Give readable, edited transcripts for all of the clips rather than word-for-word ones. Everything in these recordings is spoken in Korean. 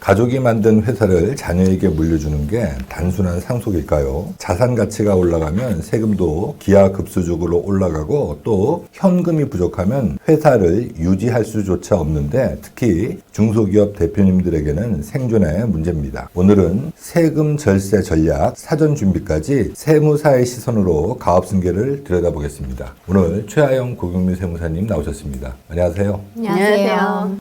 가족이 만든 회사를 자녀에게 물려주는 게 단순한 상속일까요? 자산 가치가 올라가면 세금도 기하급수적으로 올라가고 또 현금이 부족하면 회사를 유지할 수조차 없는데 특히 중소기업 대표님들에게는 생존의 문제입니다. 오늘은 세금 절세 전략, 사전 준비까지 세무사의 시선으로 가업승계를 들여다보겠습니다. 오늘 최하영 고경민 세무사님 나오셨습니다. 안녕하세요. 안녕하세요.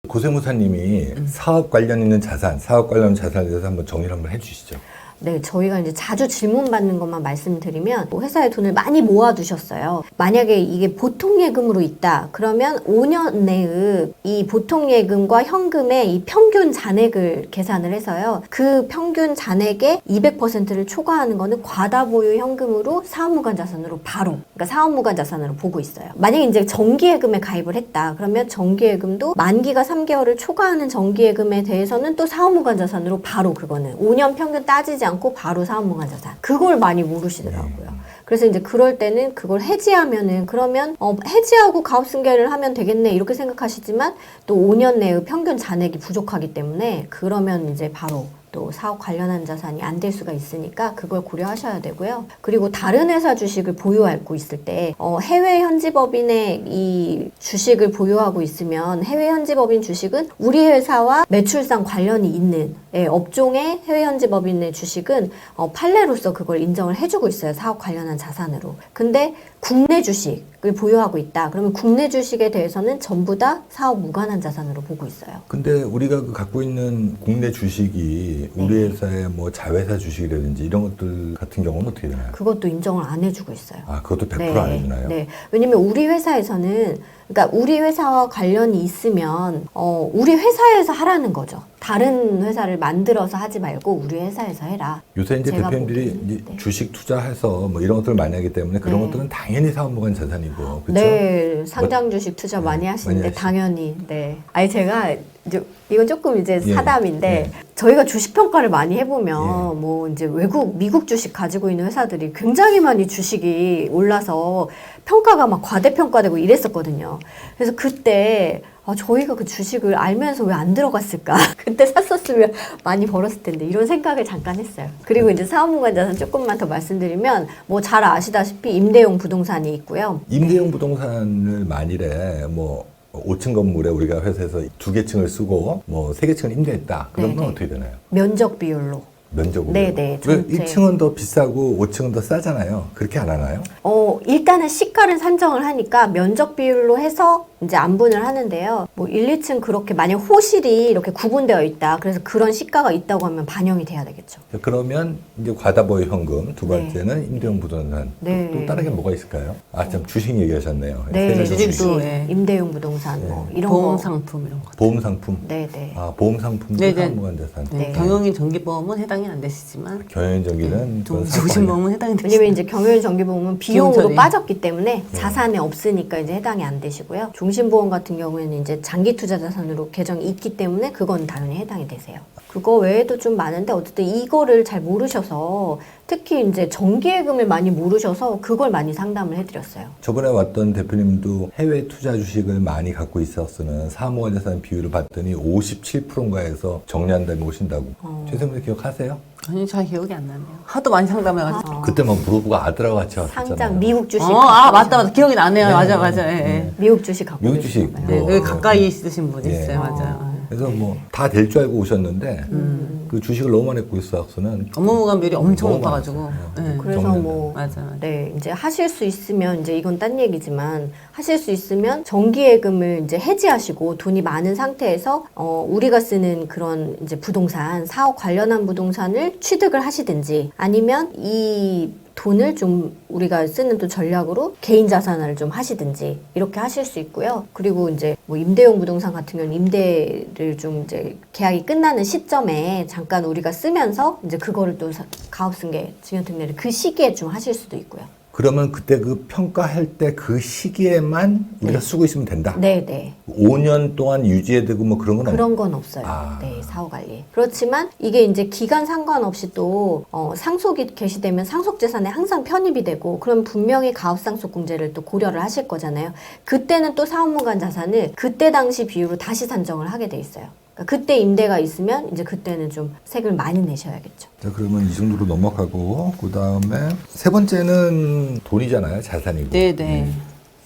고세무사님이 사업 관련 있는 자산, 사업 관련 자산에 대해서 한번 정리를 한번 해주시죠. 네, 저희가 이제 자주 질문받는 것만 말씀드리면 회사에 돈을 많이 모아두셨어요. 만약에 이게 보통예금으로 있다. 그러면 5년 내의 이 보통예금과 현금의 이 평균 잔액을 계산을 해서요. 그 평균 잔액의 200%를 초과하는 거는 과다보유 현금으로 사업무관 자산으로 바로, 그러니까 사업무관 자산으로 보고 있어요. 만약에 이제 정기예금에 가입을 했다. 그러면 정기예금도 만기가 3개월을 초과하는 정기예금에 대해서는 또 사업무관 자산으로 바로 그거는 5년 평균 따지지 않고 바로 사업무관 자산. 그걸 많이 모르시더라고요. 그래서 이제 그럴 때는 그걸 해지하면은 그러면 해지하고 가업승계를 하면 되겠네 이렇게 생각하시지만 또 5년 내의 평균 잔액이 부족하기 때문에 그러면 이제 바로 또 사업 관련한 자산이 안 될 수가 있으니까 그걸 고려하셔야 되고요. 그리고 다른 회사 주식을 보유하고 있을 때 해외 현지법인의 이 주식을 보유하고 있으면 해외 현지법인 주식은 우리 회사와 매출상 관련이 있는 업종의 해외 현지법인의 주식은 판례로서 그걸 인정을 해주고 있어요. 사업 관련한 자산으로. 근데 국내 주식을 보유하고 있다. 그러면 국내 주식에 대해서는 전부 다 사업 무관한 자산으로 보고 있어요. 근데 우리가 갖고 있는 국내 주식이 우리 회사의 뭐 자회사 주식이라든지 이런 것들 같은 경우는 어떻게 되나요? 그것도 인정을 안 해주고 있어요. 아, 그것도 100% 네, 안 해주나요? 네. 왜냐면 우리 회사에서는 그러니까 우리 회사와 관련이 있으면 우리 회사에서 하라는 거죠. 다른 회사를 만들어서 하지 말고 우리 회사에서 해라. 요새 이제 제가 대표님들이 보기에는, 이제 네. 주식 투자해서 뭐 이런 것들을 많이 하기 때문에 그런 네. 것들은 당연히 사업무관 자산이고, 그렇죠? 네, 상장 주식 투자 많이 하시는데 많이 하시죠. 당연히. 네. 아니 제가 이제 이건 조금 이제 예, 사담인데 예. 저희가 주식 평가를 많이 해보면 예. 뭐 이제 미국 주식 가지고 있는 회사들이 굉장히 많이 주식이 올라서 평가가 막 과대평가되고 이랬었거든요. 그래서 그때 저희가 그 주식을 알면서 왜 안 들어갔을까? 그때 샀었으면 많이 벌었을 텐데 이런 생각을 잠깐 했어요. 그리고 이제 사업무관 자산 조금만 더 말씀드리면 뭐 잘 아시다시피 임대용 부동산이 있고요. 임대용 부동산을 만일에 뭐 5층 건물에 우리가 회사에서 2개 층을 쓰고 뭐 3개 층을 임대했다. 그러면 네네. 어떻게 되나요? 면적 비율로. 면적으로. 네네, 왜 전체. 1층은 더 비싸고 5층은 더 싸잖아요. 그렇게 안 하나요? 일단은 시가를 산정을 하니까 면적 비율로 해서 이제 안분을 하는데요. 뭐 1, 2층 그렇게 만약 호실이 이렇게 구분되어 있다. 그래서 그런 시가가 있다고 하면 반영이 돼야 되겠죠. 그러면 이제 과다보유 현금, 두 번째는 임대용 부동산. 네. 또 다른 게 뭐가 있을까요? 아, 참 주식 얘기하셨네요. 네, 세 가지 주식, 주식. 예. 임대용 부동산 뭐 이런 보험 거. 상품 이런 거. 보험 상품. 네네. 아, 보험 상품도 네네. 사업무관 자산. 네. 경영인 정기보험은 해당이 안 되시지만 경영정기는 조심보험은 해당이 되시죠. 왜냐면 이제 경영 정기보험은 비용으로 비용 처리. 빠졌기 때문에 자산에 없으니까 이제 해당이 안 되시고요. 종신보험 같은 경우에는 이제 장기 투자 자산으로 계정이 있기 때문에 그건 당연히 해당이 되세요. 그거 외에도 좀 많은데 어쨌든 이거를 잘 모르셔서 특히 이제 정기예금을 많이 모르셔서 그걸 많이 상담을 해드렸어요. 저번에 왔던 대표님도 해외 투자 주식을 많이 갖고 있었으면 사무관 자산 비율을 봤더니 57%인가 해서 정리한 다음에 오신다고. 최세무님 기억하세요? 아니 잘 기억이 안 나네요. 하도 많이 상담해가지고. 그때 막 물어보고 아들하고 같이 왔었잖아요. 상장 미국 주식. 맞다. 기억이 나네요. 네, 맞아. 네. 예. 미국 주식 갖고 미국 주식. 계시나 봐요. 네, 뭐, 여기 가까이 있으신 분이 예. 있어요. 맞아요. 그래서 뭐 다 될 줄 알고 오셨는데 그 주식을 너무 많이 갖고 있어서는 업무무관 비율이 엄청 너무 높아가지고. 많았어요. 예. 그래서 정리한다. 뭐 맞아. 네, 이제 하실 수 있으면 이제 이건 딴 얘기지만 하실 수 있으면 정기예금을 이제 해지하시고 돈이 많은 상태에서 우리가 쓰는 그런 이제 부동산 사업 관련한 부동산을 취득을 하시든지 아니면 이 돈을 좀 우리가 쓰는 또 전략으로 개인 자산화를 좀 하시든지 이렇게 하실 수 있고요. 그리고 이제 뭐 임대용 부동산 같은 경우는 임대를 좀 이제 계약이 끝나는 시점에 잠깐 우리가 쓰면서 이제 그거를 또 가업승계 증여특례를 그 시기에 좀 하실 수도 있고요. 그러면 그때 그 평가할 때 그 시기에만 우리가 쓰고 있으면 된다. 네네. 5년 동안 유지해야 되고 뭐 그런 건 그런 건 없어요. 아. 네, 사후 관리. 그렇지만 이게 이제 기간 상관없이 또 상속이 개시되면 상속 재산에 항상 편입이 되고 그럼 분명히 가압상속공제를 또 고려를 하실 거잖아요. 그때는 또 사후문관 자산을 그때 당시 비율로 다시 산정을 하게 돼 있어요. 그러니까 그때 임대가 있으면 이제 그때는 좀 세금을 많이 내셔야겠죠. 자, 그러면 이 정도로 넘어가고 그다음에 세 번째는 돈이잖아요. 자산이고. 네네.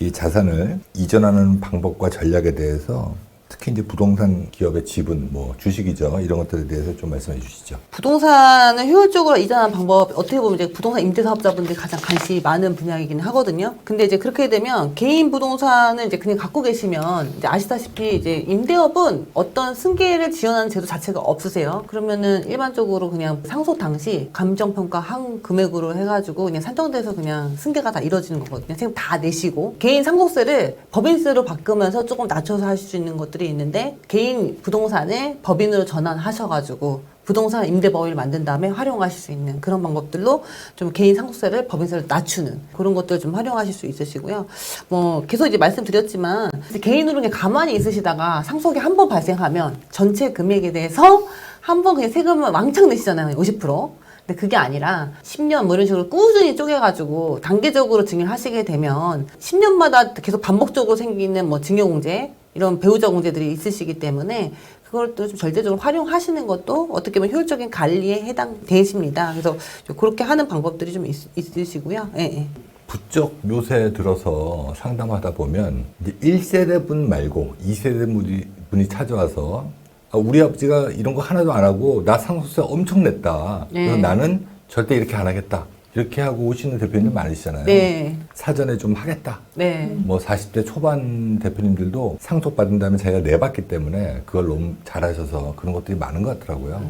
이 자산을 이전하는 방법과 전략에 대해서 특히 이제 부동산 기업의 지분, 뭐 주식이죠. 이런 것들에 대해서 좀 말씀해 주시죠. 부동산을 효율적으로 이전하는 방법, 어떻게 보면 이제 부동산 임대사업자분들이 가장 관심이 많은 분야이긴 하거든요. 근데 이제 그렇게 되면 개인 부동산을 이제 그냥 갖고 계시면 이제 아시다시피 이제 임대업은 어떤 승계를 지원하는 제도 자체가 없으세요. 그러면은 일반적으로 그냥 상속 당시 감정평가 한 금액으로 해가지고 그냥 산정돼서 그냥 승계가 다 이루어지는 거거든요. 세금 다 내시고 개인 상속세를 법인세로 바꾸면서 조금 낮춰서 하실 수 있는 것들이 있는데 개인 부동산을 법인으로 전환하셔가지고 부동산 임대법인을 만든 다음에 활용하실 수 있는 그런 방법들로 좀 개인 상속세를 법인세를 낮추는 그런 것들 좀 활용하실 수 있으시고요. 뭐 계속 이제 말씀드렸지만 개인으로 그냥 가만히 있으시다가 상속이 한 번 발생하면 전체 금액에 대해서 한 번 그냥 세금을 왕창 내시잖아요. 50%. 근데 그게 아니라 10년 뭐 이런 식으로 꾸준히 쪼개가지고 단계적으로 증여를 하시게 되면 10년마다 계속 반복적으로 생기는 뭐 증여공제 이런 배우자 공제들이 있으시기 때문에 그걸 또 좀 절대적으로 활용하시는 것도 어떻게 보면 효율적인 관리에 해당되십니다. 그래서 그렇게 하는 방법들이 좀 있으시고요. 예, 예. 부쩍 요새 들어서 상담하다 보면 이제 1세대 분 말고 2세대 분이 찾아와서 우리 아버지가 이런 거 하나도 안 하고 나 상속세 엄청 냈다. 네. 그래서 나는 절대 이렇게 안 하겠다. 이렇게 하고 오시는 대표님들 많으시잖아요. 네. 사전에 좀 하겠다. 네. 뭐 40대 초반 대표님들도 상속받은 다음에 자기가 내봤기 때문에 그걸 너무 잘하셔서 그런 것들이 많은 것 같더라고요.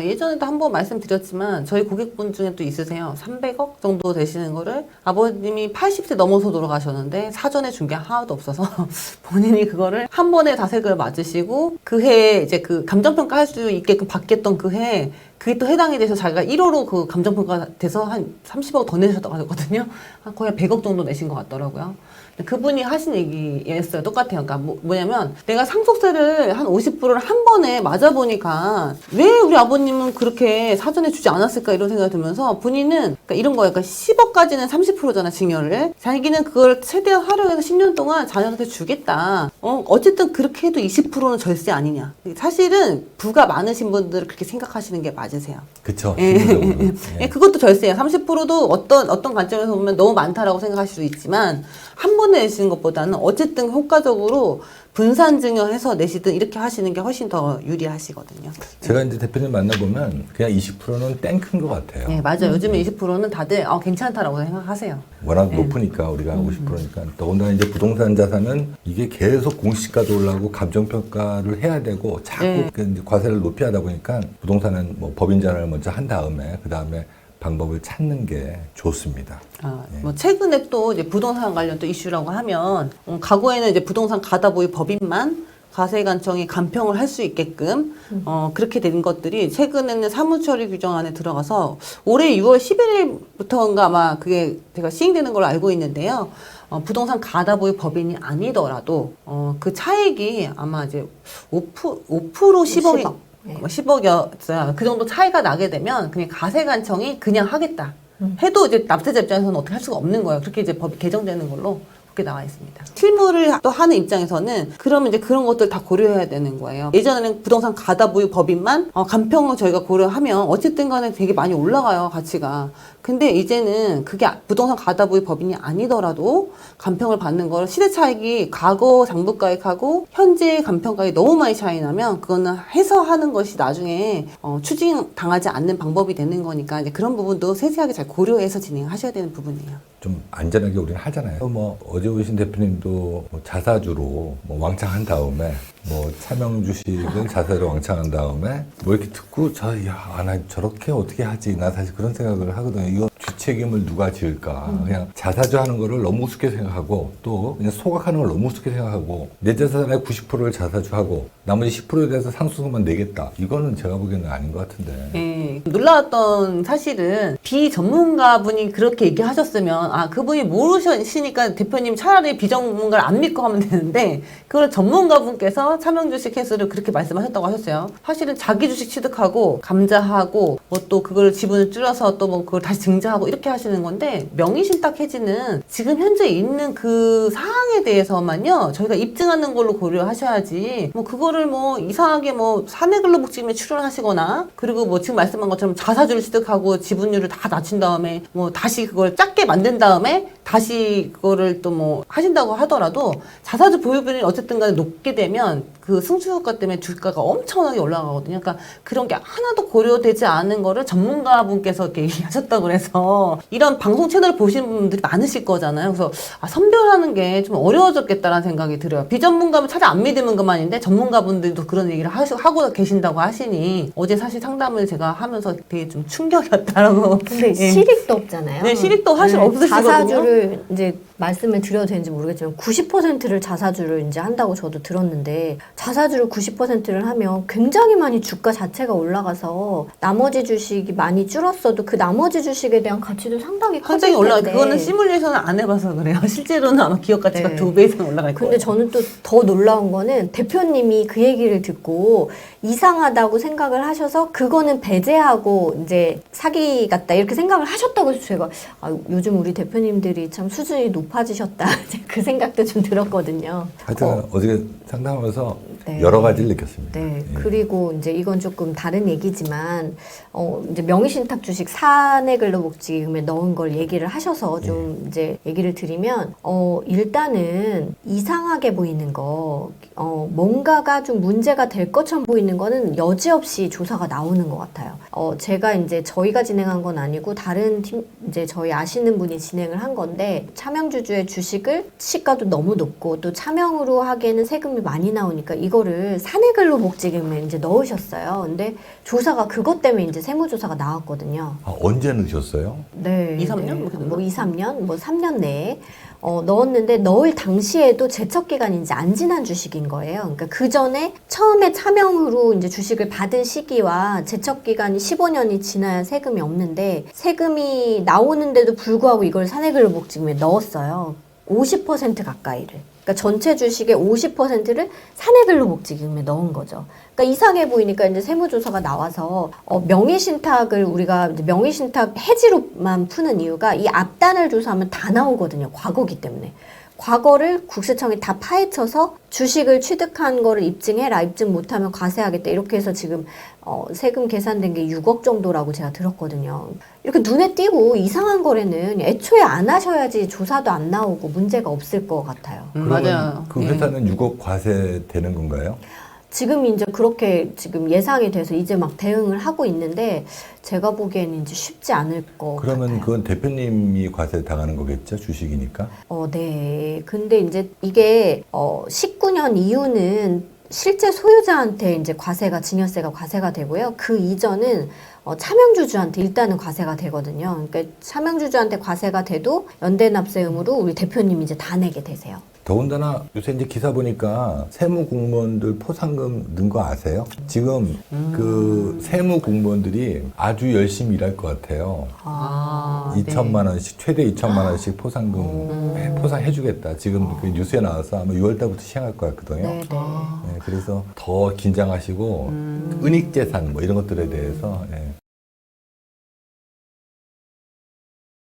예전에도 한번 말씀드렸지만 저희 고객분 중에 또 있으세요. 300억 정도 되시는 거를 아버님이 80세 넘어서 돌아가셨는데 사전에 준 게 하나도 없어서 본인이 그거를 한 번에 다세금을 맞으시고 그 해에 이제 그 감정평가 할 수 있게끔 받겠던 그 해에 그게 또 해당이 돼서 자기가 1호로 그 감정평가 돼서 한 30억 더 내셨다고 하거든요. 거의 100억 정도 내신 것 같더라고요. 그분이 하신 얘기였어요. 똑같아요. 그러니까 뭐냐면 내가 상속세를 한 50%를 한 번에 맞아보니까 왜 우리 아버님은 그렇게 사전에 주지 않았을까 이런 생각이 들면서 본인은 그러니까 이런 거예요. 그러니까 10억까지는 30%잖아 증여를. 자기는 그걸 최대한 활용해서 10년 동안 자녀한테 주겠다. 어쨌든 그렇게 해도 20%는 절세 아니냐. 사실은 부가 많으신 분들은 그렇게 생각하시는 게 맞으세요. 그쵸. 예, 그것도 절세예요. 30%도 어떤 관점에서 보면 너무 많다라고 생각하실 수 있지만 한 번에 내시는 것보다는 어쨌든 효과적으로 분산 증여해서 내시든 이렇게 하시는 게 훨씬 더 유리하시거든요. 제가 이제 대표님 만나보면 그냥 20%는 땡큰 것 같아요. 네, 맞아요. 요즘에 20%는 다들 괜찮다라고 생각하세요. 워낙 높으니까 우리가 50%니까 더군다나 이제 부동산 자산은 이게 계속 공시가도 올라가고 감정평가를 해야 되고 자꾸 그 이제 과세를 높이 하다 보니까 부동산은 뭐 법인 전환을 먼저 한 다음에 그 다음에 방법을 찾는 게 좋습니다. 뭐 최근에 또 이제 부동산 관련 또 이슈라고 하면 과거에는 이제 부동산 가다보유 법인만 과세관청이 감평을 할 수 있게끔 그렇게 된 것들이 최근에는 사무처리 규정 안에 들어가서 올해 6월 11일부터인가 아마 그게 제가 시행되는 걸로 알고 있는데요. 부동산 가다보유 법인이 아니더라도 그 차액이 아마 이제 5% 10억이 10억. 네. 10억이었어요. 그 정도 차이가 나게 되면 그냥 가세관청이 그냥 하겠다. 해도 이제 납세자 입장에서는 어떻게 할 수가 없는 거예요. 그렇게 이제 법이 개정되는 걸로 그렇게 나와 있습니다. 실무를 또 하는 입장에서는 그러면 이제 그런 것들 다 고려해야 되는 거예요. 예전에는 부동산 가다보유 법인만 감평을 저희가 고려하면 어쨌든 간에 되게 많이 올라가요, 가치가. 근데 이제는 그게 부동산 가다보유 법인이 아니더라도 감평을 받는 걸 시대 차익이 과거 장부가액하고 현재 감평가액이 너무 많이 차이 나면 그거는 해서하는 것이 나중에 추징 당하지 않는 방법이 되는 거니까 이제 그런 부분도 세세하게 잘 고려해서 진행하셔야 되는 부분이에요. 좀 안전하게 우리는 하잖아요. 뭐 어제 오신 대표님도 뭐 자사주로 뭐 왕창한 다음에 뭐 차명 주식을 자사로 왕창한 다음에 뭐 이렇게 듣고 나 저렇게 어떻게 하지? 나 사실 그런 생각을 하거든요. 이거 주책임을 누가 지을까? 그냥 자사주 하는 거를 너무 우습게 생각하고 또 그냥 소각하는 걸 너무 우습게 생각하고 내 재산의 90%를 자사주 하고 나머지 10%에 대해서 상속금만 내겠다. 이거는 제가 보기에는 아닌 것 같은데. 네. 놀라웠던 사실은 비전문가분이 그렇게 얘기하셨으면 아 그분이 모르시니까 대표님 차라리 비전문가를 안 믿고 하면 되는데 그걸 전문가분께서 차명주식 해수를 그렇게 말씀하셨다고 하셨어요. 사실은 자기 주식 취득하고 감자하고 뭐 또 그걸 지분을 줄여서 또 뭐 그걸 다시 증자하고 이렇게 하시는 건데 명의신탁 해지는 지금 현재 있는 그 사항에 대해서만요 저희가 입증하는 걸로 고려하셔야지 뭐 그거를 뭐 이상하게 뭐 사내근로복지금에 출연하시거나 그리고 뭐 지금 말씀한 것처럼 자사주를 취득하고 지분율을 다 낮춘 다음에 뭐 다시 그걸 작게 만든 다음에 다시 그거를 또 뭐 하신다고 하더라도 자사주 보유분이 어쨌든 간에 높게 되면 그 승수효과 때문에 주가가 엄청나게 올라가거든요. 그러니까 그런 게 하나도 고려되지 않은 거를 전문가분께서 이렇게 얘기하셨다고 그래서 이런 방송 채널 보시는 분들이 많으실 거잖아요. 그래서 아, 선별하는 게 좀 어려워졌겠다라는 생각이 들어요. 비전문가면 차라리 안 믿으면 그만인데 전문가분들도 그런 얘기를 하고 계신다고 하시니 어제 사실 상담을 제가 하면서 되게 좀 충격이었다라고. 근데 예. 실익도 없잖아요. 네, 실익도 사실 없으시거든요. 자사주를 이제 말씀을 드려도 되는지 모르겠지만 90%를 자사주를 이제 한다고 저도 들었는데 자사주를 90%를 하면 굉장히 많이 주가 자체가 올라가서 나머지 주식이 많이 줄었어도 그 나머지 주식에 대한 가치도 상당히 커질 굉장히 올라가. 텐데. 그거는 시뮬레이션을 안 해봐서 그래요. 실제로는 아마 기업 가치가 네. 2배 이상 올라갈 거예요. 근데 저는 또 더 놀라운 거는 대표님이 그 얘기를 듣고 이상하다고 생각을 하셔서 그거는 배제하고 이제 사기 같다 이렇게 생각을 하셨다고 해서 제가 아, 요즘 우리 대표님들이 참 수준이 높아지셨다 그 생각도 좀 들었거든요. 하여튼 어저께 상담하면서 네. 여러 가지를 느꼈습니다. 네. 예. 그리고 이제 이건 조금 다른 얘기지만, 이제 명의신탁 주식 사내근로복지금에 넣은 걸 얘기를 하셔서 좀 이제 얘기를 드리면, 일단은 이상하게 보이는 거, 뭔가가 좀 문제가 될 것처럼 보이는 거는 여지없이 조사가 나오는 것 같아요. 제가 이제 저희가 진행한 건 아니고 다른 팀, 이제 저희 아시는 분이 진행을 한 건데, 차명주주의 주식을 시가도 너무 높고 또 차명으로 하기에는 세금이 많이 나오니까 이거를 사내근로복지금에 이제 넣으셨어요. 근데 조사가 그것 때문에 이제 세무조사가 나왔거든요. 아, 언제 넣으셨어요? 네. 2, 3년? 네. 뭐 이렇게 뭐 2, 3년? 뭐 3년 내에. 넣었는데 넣을 당시에도 제척 기간이 이제 안 지난 주식인 거예요. 그러니까 그 전에 처음에 차명으로 이제 주식을 받은 시기와 제척 기간이 15년이 지나야 세금이 없는데 세금이 나오는데도 불구하고 이걸 사내근로복지금에 넣었어요. 50% 가까이를. 그러니까 전체 주식의 50%를 사내근로복지금에 넣은 거죠. 그러니까 이상해 보이니까 이제 세무조사가 나와서 명의신탁을 우리가 이제 명의신탁 해지로만 푸는 이유가 이 앞단을 조사하면 다 나오거든요. 과거기 때문에. 과거를 국세청이 다 파헤쳐서 주식을 취득한 거를 입증해라. 입증 못하면 과세하겠다. 이렇게 해서 지금 세금 계산된 게 6억 정도라고 제가 들었거든요. 이렇게 눈에 띄고 이상한 거래는 애초에 안 하셔야지 조사도 안 나오고 문제가 없을 것 같아요. 그러면 맞아요. 그 회사는 6억 과세 되는 건가요? 지금 이제 그렇게 지금 예상이 돼서 이제 막 대응을 하고 있는데 제가 보기에는 이제 쉽지 않을 것 그러면 같아요. 그건 대표님이 과세 당하는 거겠죠? 주식이니까? 네. 근데 이제 이게 19년 이후는 실제 소유자한테 이제 과세가 증여세가 과세가 되고요. 그 이전은 차명주주한테 일단은 과세가 되거든요. 그러니까 차명주주한테 과세가 돼도 연대납세금으로 우리 대표님이 이제 다 내게 되세요. 더군다나 요새 이제 기사 보니까 세무 공무원들 포상금 는 거 아세요? 지금 그 세무 공무원들이 아주 열심히 일할 것 같아요. 아, 2천만 원씩 최대 2천만 원씩 포상금 포상해주겠다. 지금 그 뉴스에 나와서 아마 6월 달부터 시행할 것 같거든요. 네, 네. 네, 그래서 더 긴장하시고 은닉재산 뭐 이런 것들에 대해서